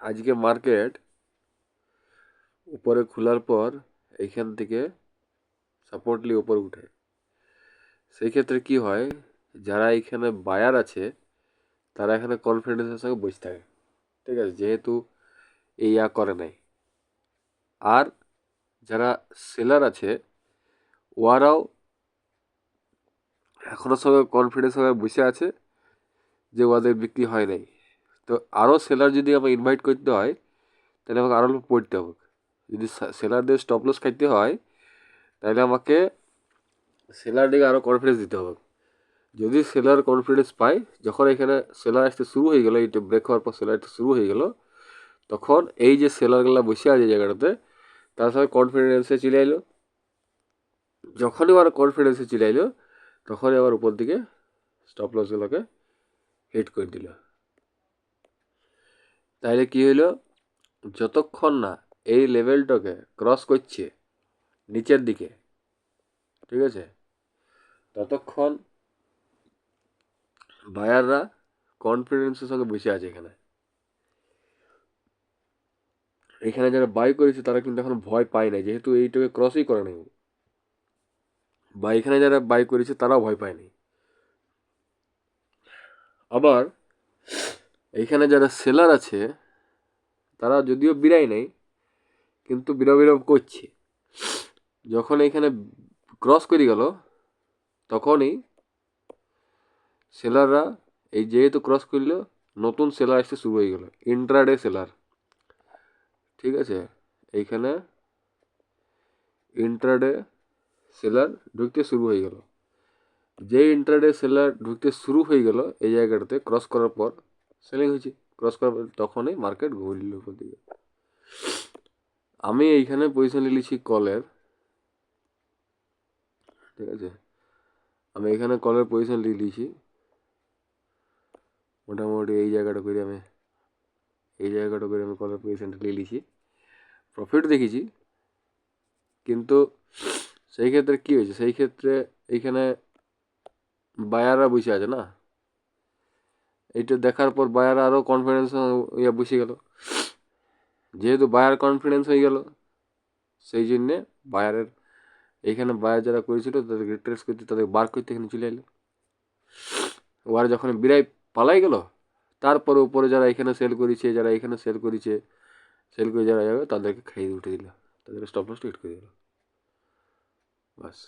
আজকে মার্কেট উপরে খোলার পর এইখান থেকে সাপোর্টলি উপরে উঠে, সেই ক্ষেত্রে কি হয়, যারা এখানে বায়ার আছে তারা এখানে কনফিডেন্সের সঙ্গে বসে থাকে, ঠিক আছে, যেহেতু এই করে নাই। আর যারা সেলার আছে ওরাও এখনো সঙ্গে কনফিডেন্স সঙ্গে বসে আছে যে ওদের বিক্রি হয় নাই। তো আরও সেলার যদি আমাকে ইনভাইট করতে হয় তাহলে আমাকে আরও পড়তে হবে। যদি সেলারদের স্টপ লস খাইতে হয় তাহলে আমাকে সেলারদেরকে আরও কনফিডেন্স দিতে হবে। যদি সেলার কনফিডেন্স পায়, যখন এখানে সেলার আসতে শুরু হয়ে গেলো, এইটা ব্রেক হওয়ার পর সেলার আসতে শুরু হয়ে গেলো, তখন এই যে সেলারগুলো বসে আছে জায়গাটাতে তার সঙ্গে কনফিডেন্সে চলে এলো। যখনই আবার কনফিডেন্সে চলে এলো তখনই আবার উপর দিকে স্টপ লসগুলোকে হিট করে দিল। তাইলে কি হইলো, যতক্ষণ না এই লেভেলটাকে ক্রস করছে নিচের দিকে, ঠিক আছে, ততক্ষণ বায়াররা কনফিডেন্সের সঙ্গে বসে আছে। এখানে যারা বাই করেছে তারা কিন্তু এখন ভয় পায় না, যেহেতু এইটাকে ক্রসই করে নাই। বা এখানে যারা বাই করেছে তারাও ভয় পায়নি। আবার এইখানে যারা সেলার আছে তারা যদিও বিরাই নেই, কিন্তু বিরব করছে। যখন এখানে ক্রস করে গেল তখনই সেলাররা, এই যেহেতু ক্রস করলো, নতুন সেলার আসতে শুরু হয়ে গেল, ইন্ট্রাডে সেলার, ঠিক আছে। এইখানে ইন্ট্রাডে সেলার ঢুকতে শুরু হয়ে গেল। যে ইন্ট্রাডে সেলার ঢুকতে শুরু হয়ে গেল এই জায়গাটাতে ক্রস করার পর সেলিং হয়েছে, ক্রস করার পর তখনই মার্কেট ঘুরল উপর দিকে। আমি এইখানে পজিশন নিয়েছি কলের, ঠিক আছে, আমি এখানে কলের পজিশন নিয়ে নিয়েছি মোটামুটি এই জায়গাটা করে আমি কলের পজিশনটা নিয়ে নিয়েছি, প্রফিট দেখেছি। কিন্তু সেই ক্ষেত্রে কি হয়েছে, সেই ক্ষেত্রে এইখানে বায়াররা বসে আছে না, এইটা দেখার পর বায়ার আরও কনফিডেন্স বসে গেল। যেহেতু বায়ার কনফিডেন্স হয়ে গেল সেই জন্যে বায়ারের এইখানে বায়ার যারা করেছিল তাদেরকে ট্রেস করতে, তাদের বার করতে এখানে চলে এলো। ওরা যখন বিরাই পালাই গেল, তারপরে উপরে যারা এখানে সেল করেছে, সেল করে যারা যাবে তাদেরকে খাইয়ে উঠে দিল, তাদেরকে স্টপ লস হিট করে দিল, বাস।